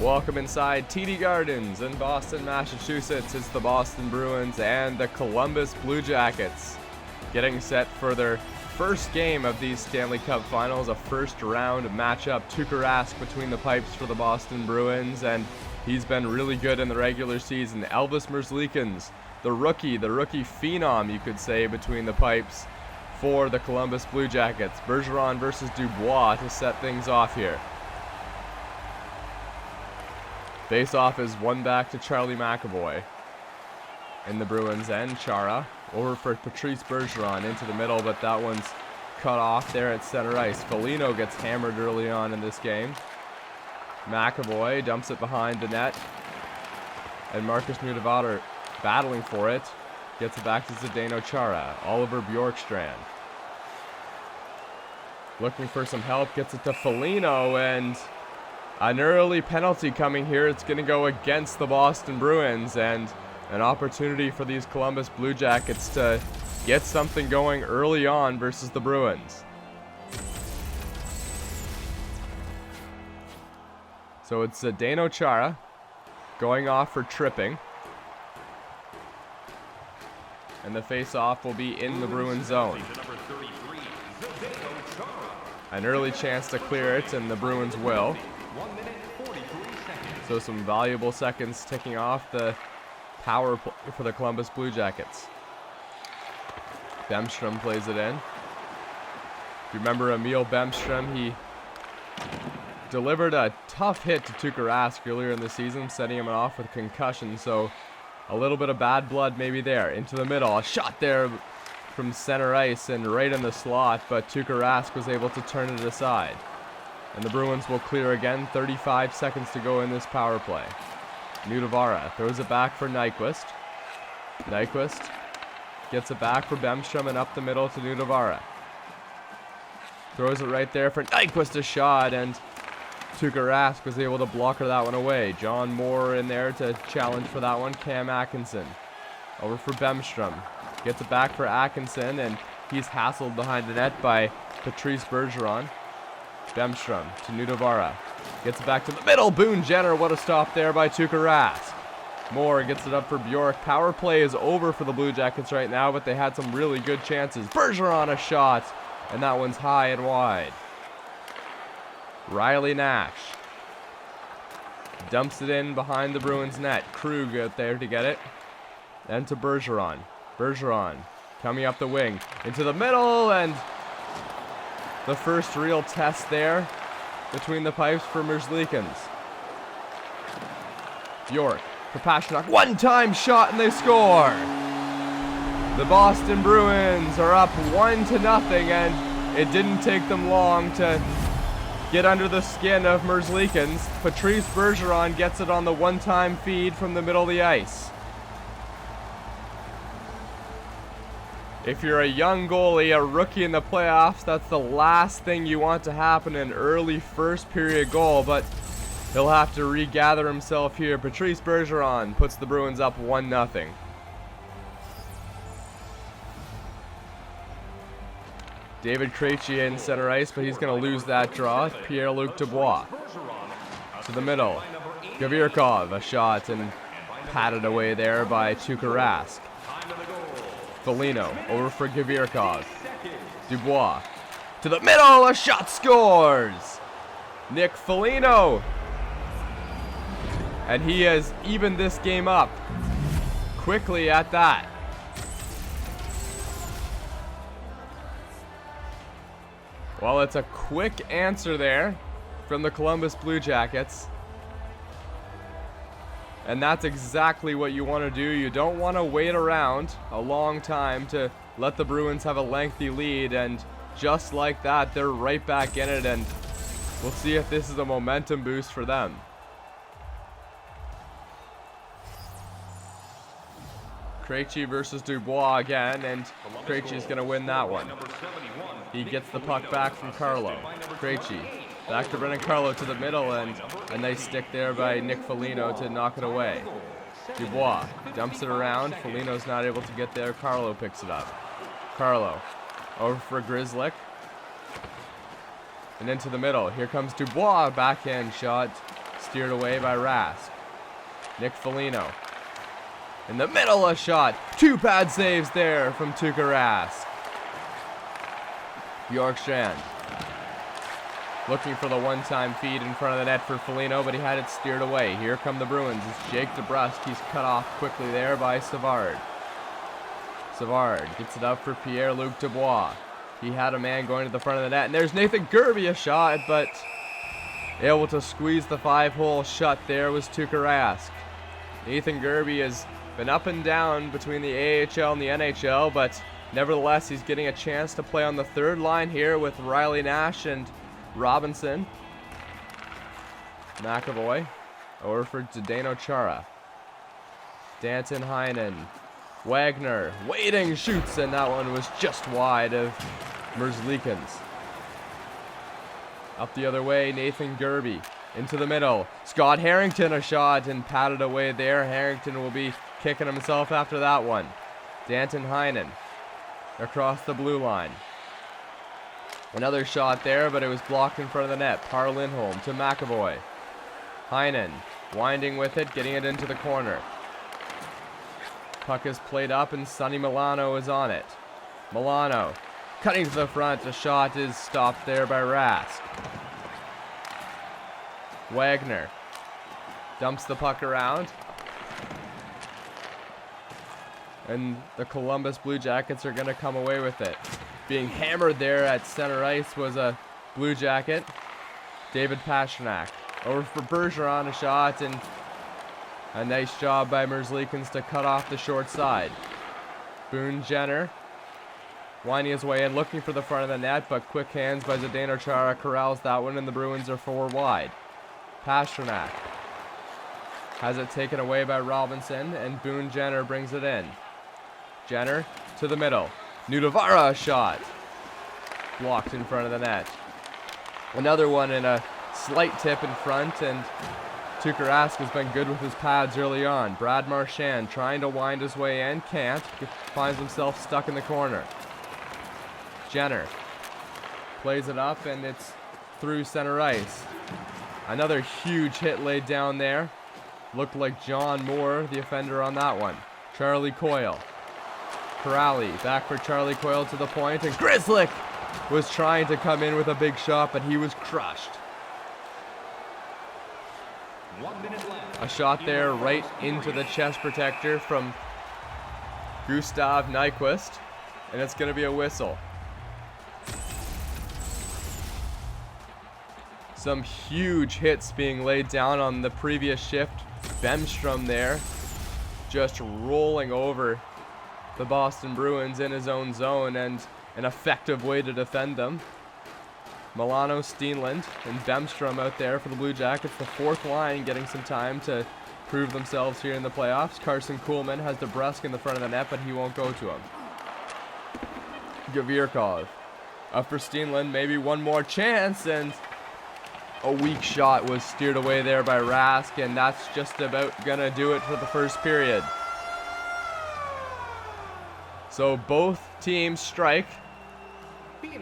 Welcome inside TD Gardens in Boston, Massachusetts. It's the Boston Bruins and the Columbus Blue Jackets getting set for their first game of these Stanley Cup Finals, a first round matchup. Tuukka Rask between the pipes for the Boston Bruins, and he's been really good in the regular season. Elvis Merzlikins, the rookie phenom, you could say, between the pipes for the Columbus Blue Jackets. Bergeron versus Dubois to set things off here. Face-off is one back to Charlie McAvoy in the Bruins end. Chara over for Patrice Bergeron into the middle, but that one's cut off there at center ice. Foligno gets hammered early on in this game. McAvoy dumps it behind the net, and Marcus Nudvader battling for it. Gets it back to Zdeno Chara. Oliver Bjorkstrand looking for some help, gets it to Foligno, and an early penalty coming here. It's going to go against the Boston Bruins, and an opportunity for these Columbus Blue Jackets to get something going early on versus the Bruins. So it's Zdeno Chara going off for tripping, and the face-off will be in the Bruins zone. An early chance to clear it, and the Bruins will. So some valuable seconds ticking off the power play for the Columbus Blue Jackets. Bemstrom plays it in. If you remember Emil Bemstrom, he delivered a tough hit to Tuukka Rask earlier in the season, setting him off with concussion, so a little bit of bad blood maybe there. Into the middle, a shot there from center ice and right in the slot, but Tuukka Rask was able to turn it aside. And the Bruins will clear again. 35 seconds to go in this power play. Nudvader throws it back for Nyquist. Nyquist gets it back for Bemstrom and up the middle to Nudvader. Throws it right there for Nyquist, a shot, and Tuukka Rask was able to block that one away. John Moore in there to challenge for that one. Cam Atkinson over for Bemstrom. Gets it back for Atkinson, and he's hassled behind the net by Patrice Bergeron. Bemstrom to Nudvader. Gets it back to the middle. Boone Jenner, what a stop there by Tuukka Rask. Moore gets it up for Bjork. Power play is over for the Blue Jackets right now, but they had some really good chances. Bergeron a shot, and that one's high and wide. Riley Nash dumps it in behind the Bruins net. Krug out there to get it. Then to Bergeron. Bergeron coming up the wing into the middle, and the first real test there between the pipes for Merzlikins. Bjork for Pastrnak. One-time shot, and they score. The Boston Bruins are up 1-0, and it didn't take them long to get under the skin of Merzlikins. Patrice Bergeron gets it on the one-time feed from the middle of the ice. If you're a young goalie, a rookie in the playoffs, that's the last thing you want to happen, an early first period goal, but he'll have to regather himself here. Patrice Bergeron puts the Bruins up 1-0. David Krejci in center ice, but he's going to lose that draw. Pierre-Luc Dubois to the middle. Gavirkov, a shot, and patted away there by Tuukka Rask. Foligno over for Gavirkov. Dubois to the middle, a shot, scores! Nick Foligno. And he has evened this game up quickly at that. Well, it's a quick answer there from the Columbus Blue Jackets. And that's exactly what you want to do. You don't want to wait around a long time to let the Bruins have a lengthy lead. And just like that, they're right back in it. And we'll see if this is a momentum boost for them. Krejci versus Dubois again, and Krejci's going to win that one. He gets the puck back from Carlo. Krejci back to Brendan Carlo to the middle, and a nice stick there by Nick Foligno to knock it away. Dubois dumps it around. Foligno's not able to get there. Carlo picks it up. Carlo over for Grzelcyk. And into the middle. Here comes Dubois. Backhand shot. Steered away by Rask. Nick Foligno. In the middle, a shot. 2 pad saves there from Tuukka Rask. Bjorkstrand. Looking for the one-time feed in front of the net for Foligno, but he had it steered away. Here come the Bruins. It's Jake DeBrusk. He's cut off quickly there by Savard. Savard gets it up for Pierre-Luc Dubois. He had a man going to the front of the net, and there's Nathan Gerbe, a shot, but able to squeeze the 5-hole shut there was Tuukka Rask. Nathan Gerbe has been up and down between the AHL and the NHL, but nevertheless, he's getting a chance to play on the third line here with Riley Nash and Robinson. McAvoy over for Zdeno Chara. Danton Heinen. Wagner waiting, shoots, and that one was just wide of Merzlikins. Up the other way, Nathan Gerbe into the middle. Scott Harrington, a shot, and patted away there. Harrington will be kicking himself after that one. Danton Heinen across the blue line. Another shot there, but it was blocked in front of the net. Par Lindholm to McAvoy. Heinen winding with it, getting it into the corner. Puck is played up, and Sonny Milano is on it. Milano cutting to the front. A shot is stopped there by Rask. Wagner dumps the puck around. And the Columbus Blue Jackets are going to come away with it. Being hammered there at center ice was a Blue Jacket. David Pastrnak over for Bergeron, a shot, and a nice job by Merzlikins to cut off the short side. Boone Jenner winding his way in, looking for the front of the net, but quick hands by Zdeno Chara corrals that one, and the Bruins are 4 wide. Pastrnak has it taken away by Robinson, and Boone Jenner brings it in. Jenner to the middle. Nudavara, a shot. Blocked in front of the net. Another one in a slight tip in front, and Tuukka Rask has been good with his pads early on. Brad Marchand trying to wind his way in, can't. Finds himself stuck in the corner. Jenner plays it up, and it's through center ice. Another huge hit laid down there. Looked like John Moore, the offender on that one. Charlie Coyle. Corrali back for Charlie Coyle to the point, and Grzelcyk was trying to come in with a big shot, but he was crushed. A shot there right into the chest protector from Gustav Nyquist, and it's going to be a whistle. Some huge hits being laid down on the previous shift. Bemstrom there, just rolling over the Boston Bruins in his own zone, and an effective way to defend them. Milano, Steenland, and Bemstrom out there for the Blue Jackets. The 4th line getting some time to prove themselves here in the playoffs. Carson Kuhlman has DeBrusk in the front of the net, but he won't go to him. Gavirkov up for Steenland, maybe one more chance, and a weak shot was steered away there by Rask, and that's just about gonna do it for the first period. So both teams strike,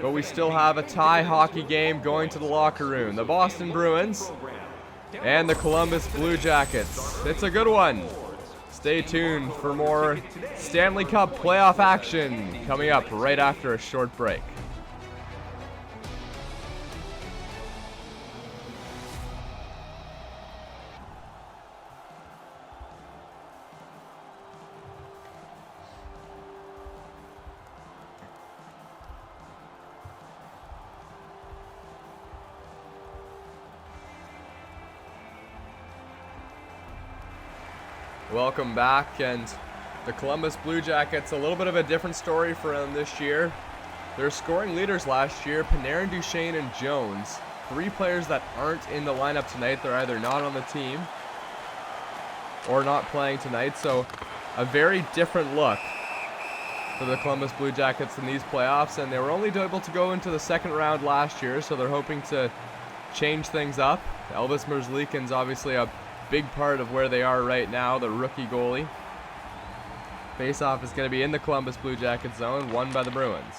but we still have a tie hockey game going to the locker room. The Boston Bruins and the Columbus Blue Jackets. It's a good one. Stay tuned for more Stanley Cup playoff action coming up right after a short break. Welcome back, and the Columbus Blue Jackets, a little bit of a different story for them this year. Their scoring leaders last year, Panarin, Duchesne, and Jones. 3 players that aren't in the lineup tonight. They're either not on the team or not playing tonight, so a very different look for the Columbus Blue Jackets in these playoffs, and they were only able to go into the second round last year, so they're hoping to change things up. Elvis Merzlikins obviously a big part of where they are right now, the rookie goalie. Faceoff is going to be in the Columbus Blue Jackets zone, won by the Bruins.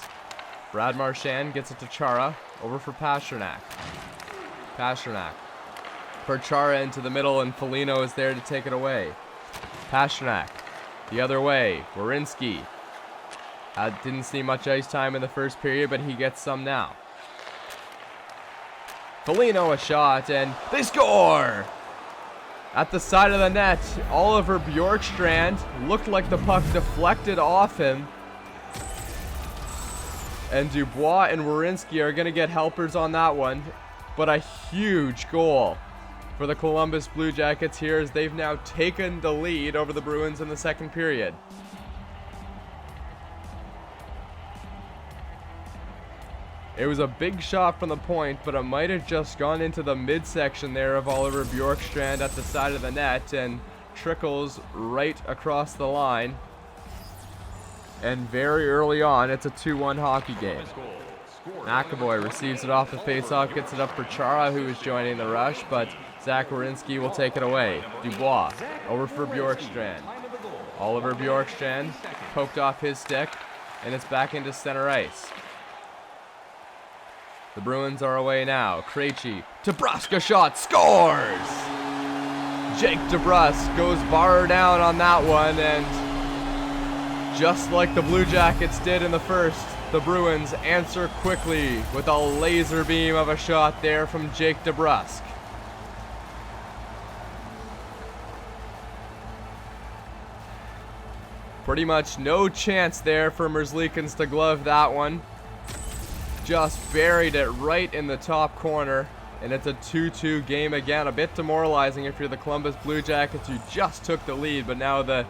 Brad Marchand gets it to Chara, over for Pastrnak. Pastrnak Perchara into the middle, and Foligno is there to take it away. Pasternak the other way. Werenski didn't see much ice time in the first period, but he gets some now. Foligno a shot, and they score! At the side of the net, Oliver Bjorkstrand looked like the puck deflected off him. And Dubois and Werenski are going to get helpers on that one. But a huge goal for the Columbus Blue Jackets here, as they've now taken the lead over the Bruins in the second period. It was a big shot from the point, but it might have just gone into the midsection there of Oliver Bjorkstrand at the side of the net and trickles right across the line. And very early on, it's a 2-1 hockey game. McAvoy receives it off the faceoff, gets it up for Chara, who is joining the rush, but Zach Werenski will take it away. Dubois over for Bjorkstrand. Oliver Bjorkstrand poked off his stick, and it's back into center ice. The Bruins are away now. Krejci, DeBrusk shot, scores! Jake DeBrusk goes bar down on that one, and just like the Blue Jackets did in the first, the Bruins answer quickly with a laser beam of a shot there from Jake DeBrusk. Pretty much no chance there for Merzlikins to glove that one. Just buried it right in the top corner, and it's a 2-2 game again. A bit demoralizing if you're the Columbus Blue Jackets, who just took the lead, but now the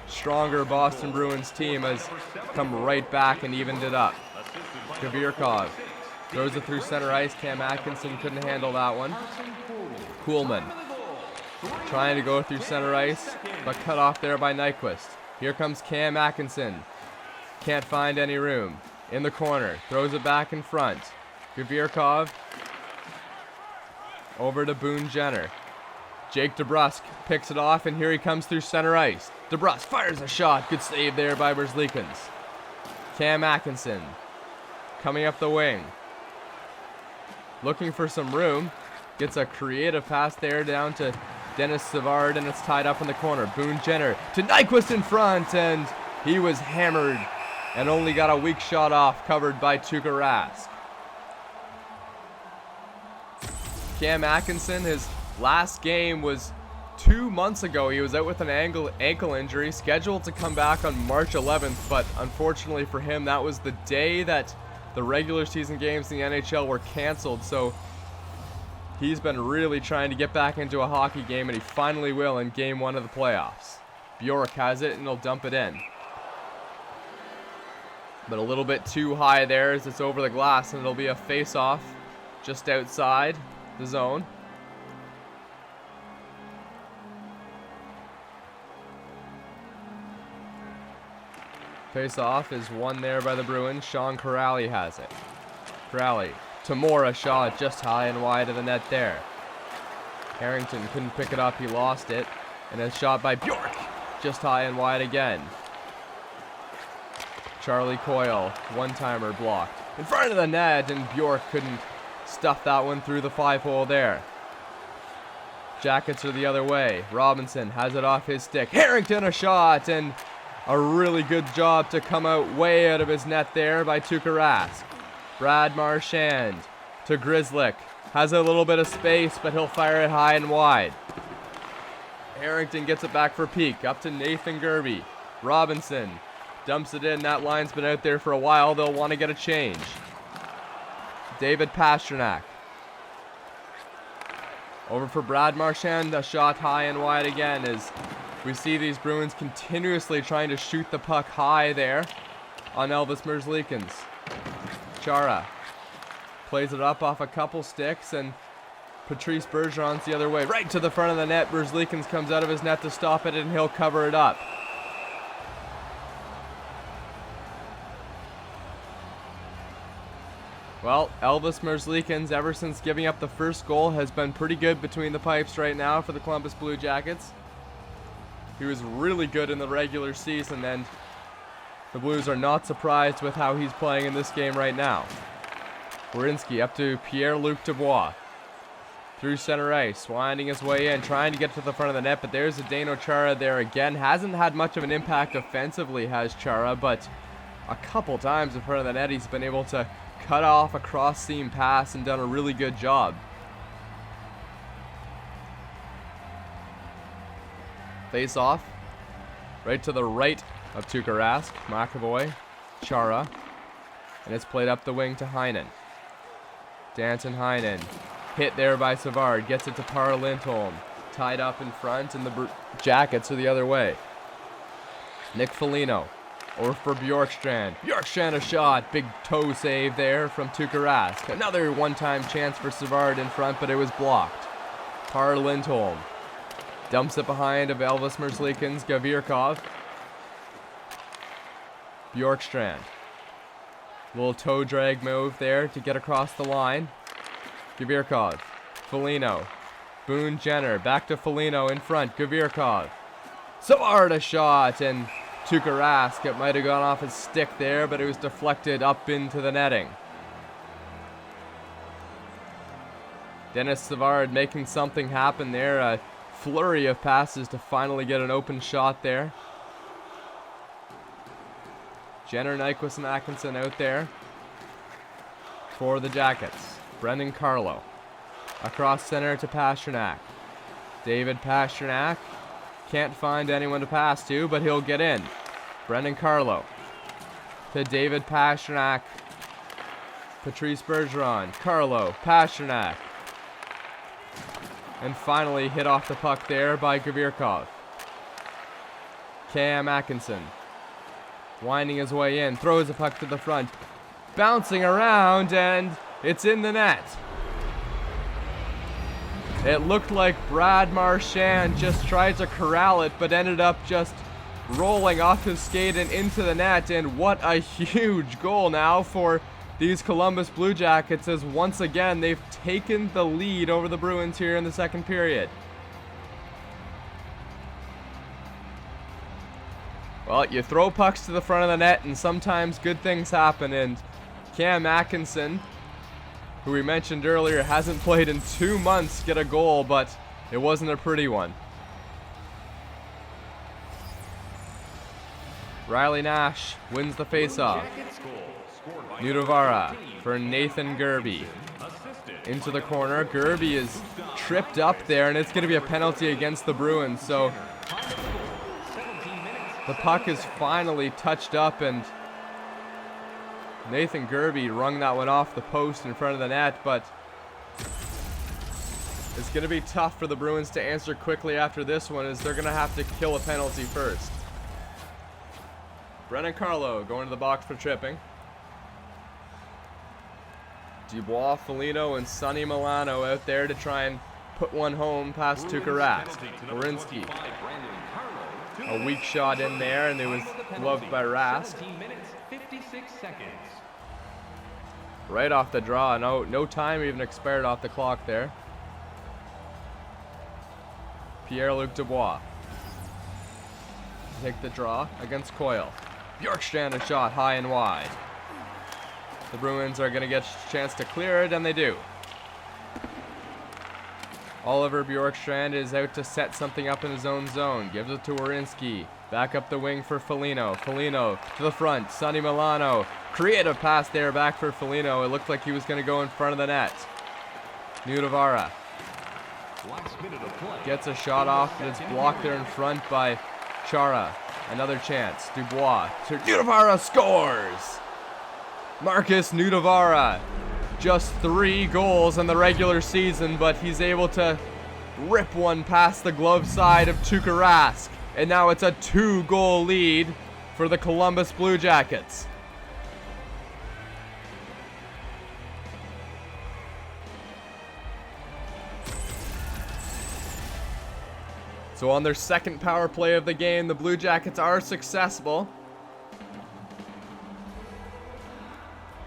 stronger Boston Bruins team has come right back and evened it up. Gavirkov throws it through center ice. Cam Atkinson couldn't handle that one. Kuhlman trying to go through center ice, but cut off there by Nyquist. Here comes Cam Atkinson. Can't find any room. In the corner, throws it back in front. Gavirkov over to Boone Jenner. Jake DeBrusk picks it off, and here he comes through center ice. DeBrusk fires a shot. Good save there by Merzlikins. Cam Atkinson coming up the wing. Looking for some room. Gets a creative pass there down to Dennis Savard, and it's tied up in the corner. Boone Jenner to Nyquist in front, and he was hammered and only got a weak shot off, covered by Tuukka Rask. Cam Atkinson, his last game was 2 months ago. He was out with an ankle injury, scheduled to come back on March 11th, but unfortunately for him, that was the day that the regular season games in the NHL were canceled, so he's been really trying to get back into a hockey game, and he finally will in game 1 of the playoffs. Bjork has it, and he'll dump it in. But a little bit too high there as it's over the glass, and it'll be a face-off just outside the zone. Face-off is won there by the Bruins. Sean Corrali has it. Corrali to Mora, shot just high and wide of the net there. Harrington couldn't pick it up, he lost it. And a shot by Bjork, just high and wide again. Charlie Coyle, one-timer blocked in front of the net, and Bjork couldn't stuff that one through the 5-hole there. Jackets are the other way. Robinson has it off his stick. Harrington a shot, and a really good job to come out way out of his net there by Tuukka Rask. Brad Marchand to Grzelcyk. Has a little bit of space, but he'll fire it high and wide. Harrington gets it back for Peak. Up to Nathan Gerby. Robinson dumps it in. That line's been out there for a while. They'll want to get a change. David Pasternak. Over for Brad Marchand. A shot high and wide again as we see these Bruins continuously trying to shoot the puck high there on Elvis Merzlikins. Chara plays it up off a couple sticks, and Patrice Bergeron's the other way. Right to the front of the net. Merzlikins comes out of his net to stop it, and he'll cover it up. Well, Elvis Merzlikins, ever since giving up the first goal, has been pretty good between the pipes right now for the Columbus Blue Jackets. He was really good in the regular season, and the Blues are not surprised with how he's playing in this game right now. Werenski up to Pierre-Luc Dubois. through center ice, winding his way in, trying to get to the front of the net, but there's Zdeno Chara there again. Hasn't had much of an impact offensively, has Chara, but a couple times in front of the net he's been able to cut off a cross-seam pass and done a really good job. Face off, right to the right of Tuukka Rask. McAvoy, Chara, and it's played up the wing to Heinen. Danton Heinen, hit there by Savard, gets it to Par Lindholm, tied up in front, and the Jackets are the other way. Nick Foligno, over for Bjorkstrand. Bjorkstrand a shot, big toe save there from Tuukka Rask. Another one-time chance for Savard in front, but it was blocked. Par Lindholm dumps it behind of Elvis Merzlikins, Gavirkov. Bjorkstrand. Little toe drag move there to get across the line. Gavirkov. Foligno. Boone Jenner. Back to Foligno in front. Gavirkov. Savard a shot, and Tuukka Rask, it might have gone off his stick there, but it was deflected up into the netting. Dennis Savard making something happen there. A flurry of passes to finally get an open shot there. Jenner, Nyquist, and Atkinson out there for the Jackets. Brendan Carlo. Across center to Pasternak. David Pasternak can't find anyone to pass to, but he'll get in. Brendan Carlo to David Pasternak. Patrice Bergeron. Carlo. Pasternak. And finally hit off the puck there by Gavirkov. Cam Atkinson. Winding his way in, throws the puck to the front, bouncing around, and it's in the net. It looked like Brad Marchand just tried to corral it, but ended up just rolling off his skate and into the net, and what a huge goal now for these Columbus Blue Jackets, as once again they've taken the lead over the Bruins here in the second period. Well, you throw pucks to the front of the net and sometimes good things happen, and Cam Atkinson, who we mentioned earlier, hasn't played in 2 months, get a goal, but it wasn't a pretty one. Riley Nash wins the faceoff. Nudavara for Nathan Gerbe. Into the corner. Gerbe is tripped up there, and it's going to be a penalty against the Bruins, so the puck is finally touched up, and Nathan Gerbe wrung that one off the post in front of the net, but it's going to be tough for the Bruins to answer quickly after this one, as they're going to have to kill a penalty first. Brendan Carlo going to the box for tripping. Dubois, Foligno, and Sonny Milano out there to try and put one home past Tuukka Rask. Werenski. A weak shot in there, and it was gloved by Rask. Right off the draw. No time even expired off the clock there. Pierre-Luc Dubois. Take the draw against Coyle. Bjorkstrand a shot high and wide. The Bruins are going to get a chance to clear it, and they do. Oliver Bjorkstrand is out to set something up in his own zone. Gives it to Werenski. Back up the wing for Foligno. Foligno to the front. Sonny Milano. Creative pass there back for Foligno. It looked like he was going to go in front of the net. Nudavara gets a shot off, but it's blocked there in front by Chara. Another chance. Dubois. Nudavara scores! Marcus Nudavara. Just 3 goals in the regular season, but he's able to rip one past the glove side of Tuukka Rask. And now it's a 2-goal lead for the Columbus Blue Jackets. So on their second power play of the game, the Blue Jackets are successful.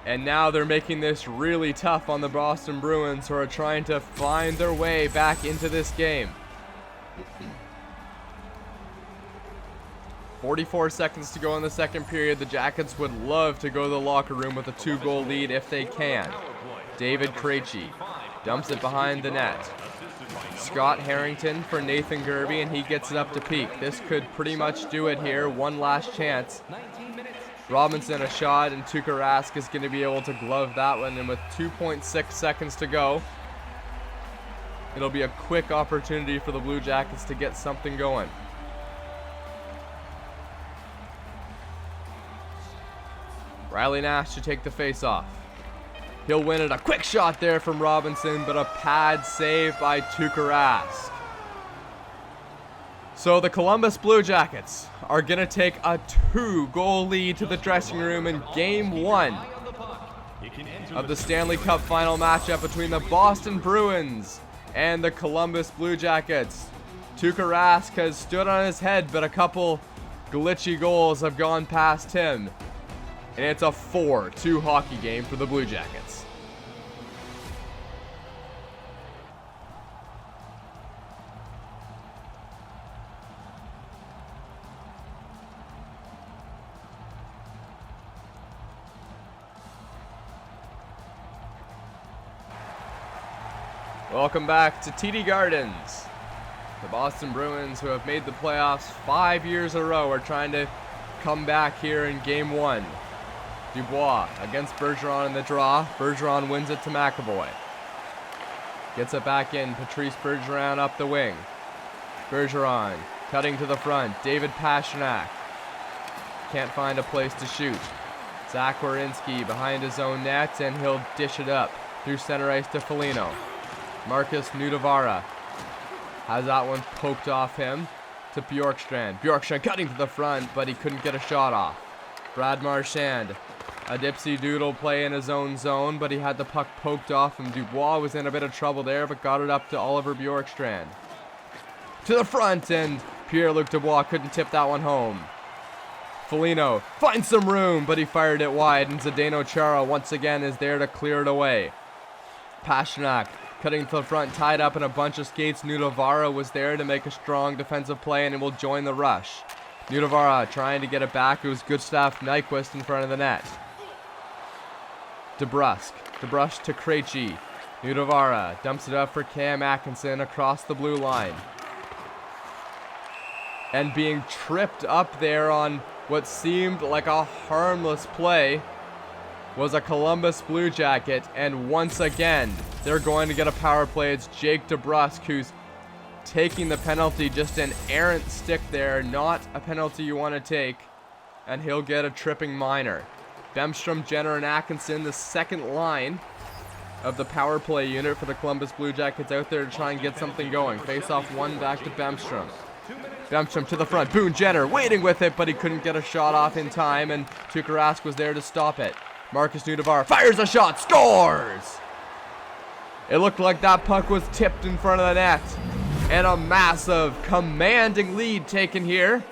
And now they're making this really tough on the Boston Bruins, who are trying to find their way back into this game. 44 seconds to go in the second period. The Jackets would love to go to the locker room with a 2-goal lead if they can. David Krejci Dumps it behind the net. Scott Harrington for Nathan Gerby, and he gets it up to Peak. This could pretty much do it here. One last chance. Robinson a shot, and Tuukka Rask is going to be able to glove that one. And with 2.6 seconds to go, it'll be a quick opportunity for the Blue Jackets to get something going. Riley Nash to take the face-off. He'll win it. A quick shot there from Robinson, but a pad save by Tuukka Rask. So the Columbus Blue Jackets are going to take a 2-goal lead to the dressing room in Game 1 of the Stanley Cup final matchup between the Boston Bruins and the Columbus Blue Jackets. Tuukka Rask has stood on his head, but a couple glitchy goals have gone past him. And it's a 4-2 hockey game for the Blue Jackets. Welcome back to TD Gardens. The Boston Bruins, who have made the playoffs 5 years in a row, are trying to come back here in Game 1. Dubois against Bergeron in the draw. Bergeron wins it to McAvoy. Gets it back in. Patrice Bergeron up the wing. Bergeron cutting to the front. David Pastrnak can't find a place to shoot. Zach Werenski behind his own net, and he'll dish it up through center ice to Foligno. Marcus Nudavara has that one poked off him to Bjorkstrand. Bjorkstrand cutting to the front, but he couldn't get a shot off. Brad Marchand, a dipsy doodle play in his own zone, but he had the puck poked off him. Dubois was in a bit of trouble there, but got it up to Oliver Bjorkstrand. To the front, and Pierre-Luc Dubois couldn't tip that one home. Foligno finds some room, but he fired it wide, and Zdeno Chara once again is there to clear it away. Pastrnak cutting to the front, tied up in a bunch of skates. Nudavara was there to make a strong defensive play, and it will join the rush. Nudavara trying to get it back. It was Gustav Nyquist in front of the net. DeBrusk to Krejci. Nudavara dumps it up for Cam Atkinson across the blue line. And being tripped up there on what seemed like a harmless play was a Columbus Blue Jacket, and once again they're going to get a power play. It's Jake DeBrusk who's taking the penalty, just an errant stick there, not a penalty you want to take, and he'll get a tripping minor. Bemstrom, Jenner, and Atkinson, the second line of the power play unit for the Columbus Blue Jackets, out there to try and get something going. Face off one back to Bemstrom. Bemstrom to the front. Boone Jenner waiting with it, but he couldn't get a shot off in time, and Tuukka Rask was there to stop it. Marcus Nudavara fires a shot, scores! It looked like that puck was tipped in front of the net. And a massive, commanding lead taken here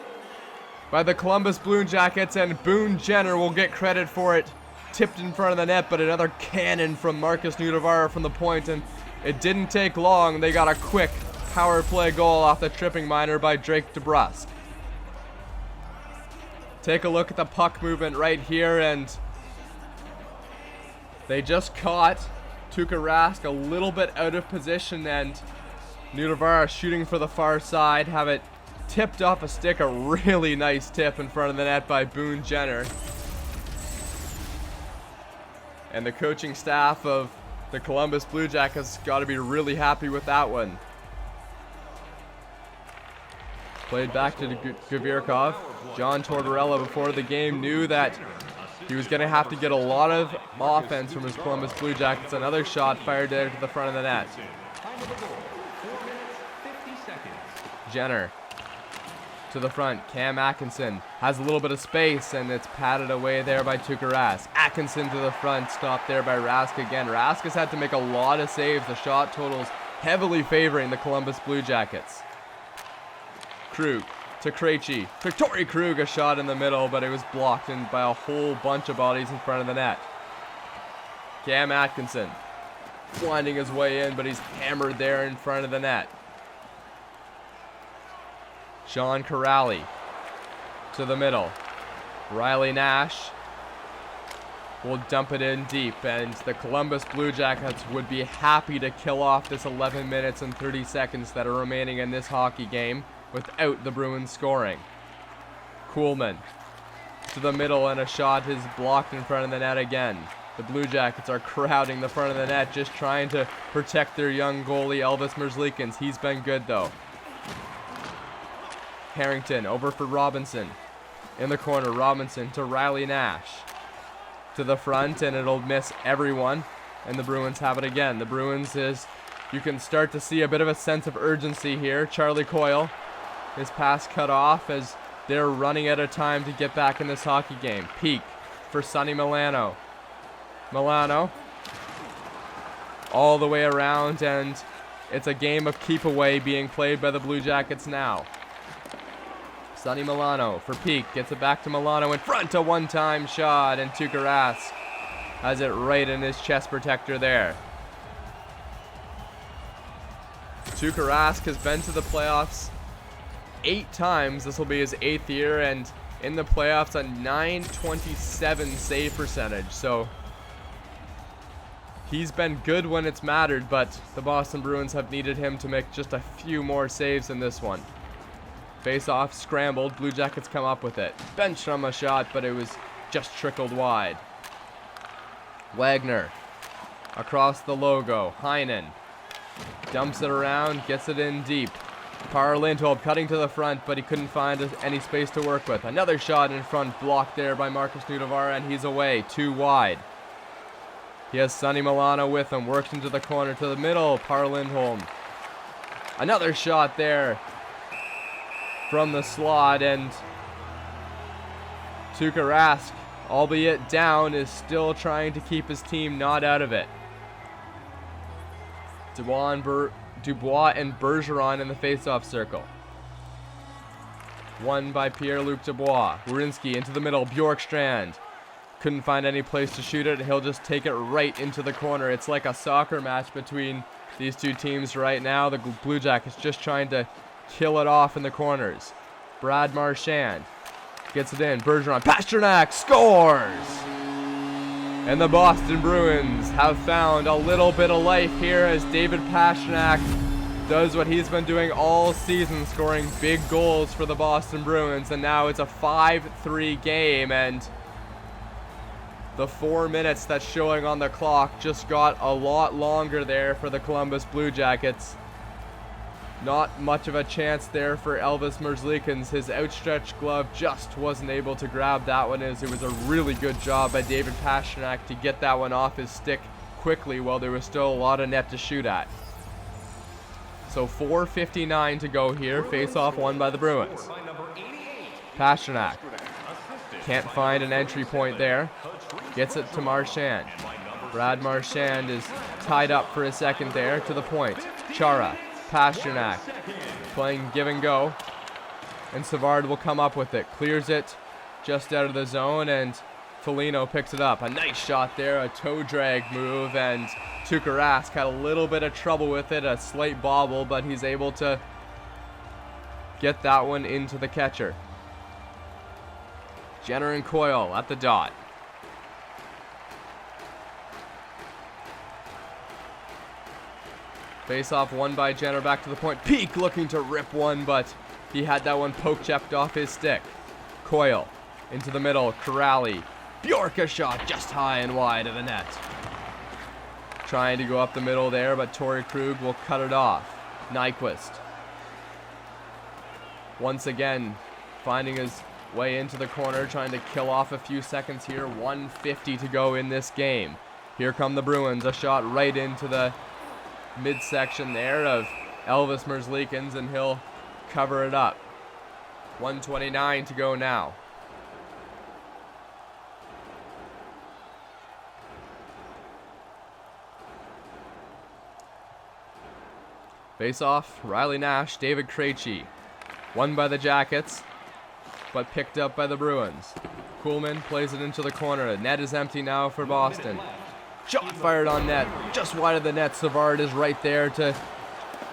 by the Columbus Blue Jackets, and Boone Jenner will get credit for it. Tipped in front of the net, but another cannon from Marcus Nudavara from the point, and it didn't take long. They got a quick power play goal off the tripping minor by Drake DeBrusk. Take a look at the puck movement right here, and they just caught Tuukka Rask a little bit out of position, and Nudavara shooting for the far side, have it tipped off a stick, a really nice tip in front of the net by Boone Jenner. And the coaching staff of the Columbus Blue Jackets got to be really happy with that one. Played back to Gavirkov. John Tortorella before the game knew that he was going to have to get a lot of offense from his Columbus Blue Jackets. Another shot fired there to the front of the net. Jenner to the front. Cam Atkinson has a little bit of space, and it's patted away there by Tuukka Rask. Atkinson to the front, stopped there by Rask again. Rask has had to make a lot of saves. The shot totals heavily favoring the Columbus Blue Jackets. Krug to Krejci. Victory Krug, a shot in the middle, but it was blocked in by a whole bunch of bodies in front of the net. Cam Atkinson winding his way in, but he's hammered there in front of the net. Sean Corrali to the middle. Riley Nash will dump it in deep, and the Columbus Blue Jackets would be happy to kill off this 11 minutes and 30 seconds that are remaining in this hockey game without the Bruins scoring. Kuhlman to the middle, and a shot is blocked in front of the net again. The Blue Jackets are crowding the front of the net, just trying to protect their young goalie, Elvis Merzlikins. He's been good, though. Harrington over for Robinson. In the corner, Robinson to Riley Nash. To the front, and it'll miss everyone. And the Bruins have it again. The Bruins you can start to see a bit of a sense of urgency here. Charlie Coyle, his pass cut off as they're running out of time to get back in this hockey game. Peak for Sonny Milano. Milano all the way around, and it's a game of keep away being played by the Blue Jackets now. Sonny Milano for Peak, gets it back to Milano in front, a one-time shot, and Tuukka Rask has it right in his chest protector there. Tuukka Rask has been to the playoffs 8 times. This will be his 8th year, and in the playoffs a .927 save percentage. So he's been good when it's mattered, but the Boston Bruins have needed him to make just a few more saves in this one. Face-off scrambled. Blue Jackets come up with it. Benstrom a shot, but it was just trickled wide. Wagner across the logo. Heinen dumps it around, gets it in deep. Par Lindholm cutting to the front, but he couldn't find any space to work with. Another shot in front, blocked there by Marcus Nudavara, and he's away, 2 wide. He has Sonny Milano with him, works into the corner to the middle. Par Lindholm. Another shot there from the slot, and Tuukka Rask, albeit down, is still trying to keep his team not out of it. Dubois and Bergeron in the face-off circle. Won by Pierre-Luc Dubois. Werenski into the middle. Bjorkstrand couldn't find any place to shoot it. He'll just take it right into the corner. It's like a soccer match between these two teams right now. The Blue Jackets just trying to kill it off in the corners. Brad Marchand gets it in. Bergeron. Pasternak scores! And the Boston Bruins have found a little bit of life here as David Pasternak does what he's been doing all season, scoring big goals for the Boston Bruins. And now it's a 5-3 game, and the 4 minutes that's showing on the clock just got a lot longer there for the Columbus Blue Jackets. Not much of a chance there for Elvis Merzlikins. His outstretched glove just wasn't able to grab that one, as it was a really good job by David Pasternak to get that one off his stick quickly while there was still a lot of net to shoot at. So 4:59 to go here. Face-off won by the Bruins. Pasternak can't find an entry point there. Gets it to Marchand. Brad Marchand is tied up for a second there to the point. Chara. Pasternak playing give and go, and Savard will come up with it, clears it just out of the zone, and Foligno picks it up. A nice shot there, a toe drag move, and Tuukka Rask had a little bit of trouble with it, a slight bobble, but he's able to get that one into the catcher. Jenner and Coyle at the dot. Face-off won by Jenner, back to the point. Peak looking to rip one, but he had that one poke-checked off his stick. Coyle into the middle. Corrali. Bjork a shot just high and wide of the net. Trying to go up the middle there, but Torrey Krug will cut it off. Nyquist. Once again, finding his way into the corner, trying to kill off a few seconds here. 1:50 to go in this game. Here come the Bruins. A shot right into the midsection there of Elvis Merzlikins, and he'll cover it up. 1:29 to go now. Face-off, Riley Nash, David Krejci. Won by the Jackets, but picked up by the Bruins. Kuhlman plays it into the corner. The net is empty now for Boston. Shot fired on net, just wide of the net. Savard is right there to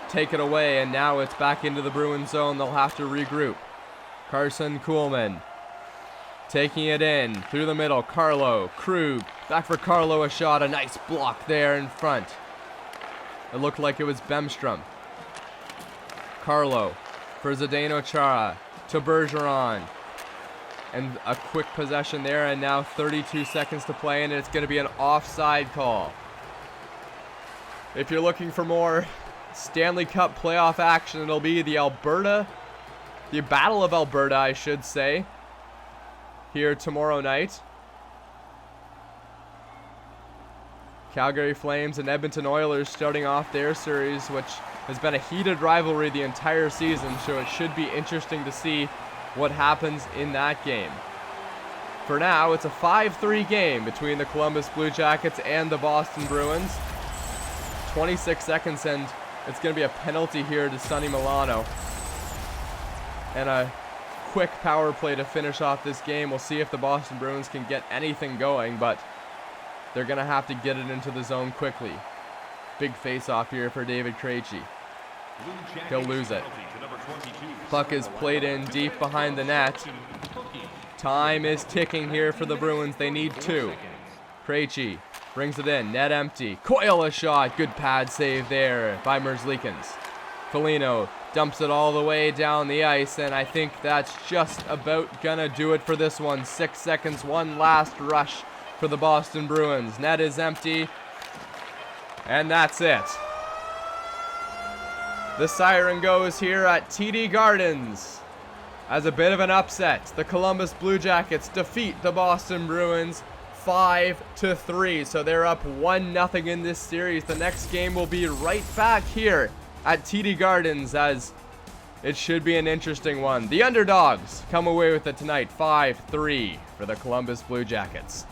take it away, and now it's back into the Bruins zone. They'll have to regroup. Carson Kuhlman Taking it in through the middle. Carlo, Krug, back for Carlo, a shot, a nice block there in front. It looked like it was Bemstrom. Carlo for Zdeno Chara to Bergeron. And a quick possession there, and now 32 seconds to play, and it's going to be an offside call. If you're looking for more Stanley Cup playoff action, it'll be the Battle of Alberta, I should say, here tomorrow night. Calgary Flames and Edmonton Oilers starting off their series, which has been a heated rivalry the entire season, so it should be interesting to see what happens in that game. For now, it's a 5-3 game between the Columbus Blue Jackets and the Boston Bruins. 26 seconds, and it's going to be a penalty here to Sonny Milano. And a quick power play to finish off this game. We'll see if the Boston Bruins can get anything going, but they're going to have to get it into the zone quickly. Big face-off here for David Krejci. He'll lose it. Puck is played in deep behind the net. Time is ticking here for the Bruins. They need 2. Krejci brings it in. Net empty. Coyle a shot. Good pad save there by Merzlikins. Foligno dumps it all the way down the ice, and I think that's just about gonna do it for this one. 6 seconds. One last rush for the Boston Bruins. Net is empty. And that's it. The siren goes here at TD Gardens. As a bit of an upset, the Columbus Blue Jackets defeat the Boston Bruins 5-3. So they're up 1-0 in this series. The next game will be right back here at TD Gardens, as it should be an interesting one. The underdogs come away with it tonight, 5-3 for the Columbus Blue Jackets.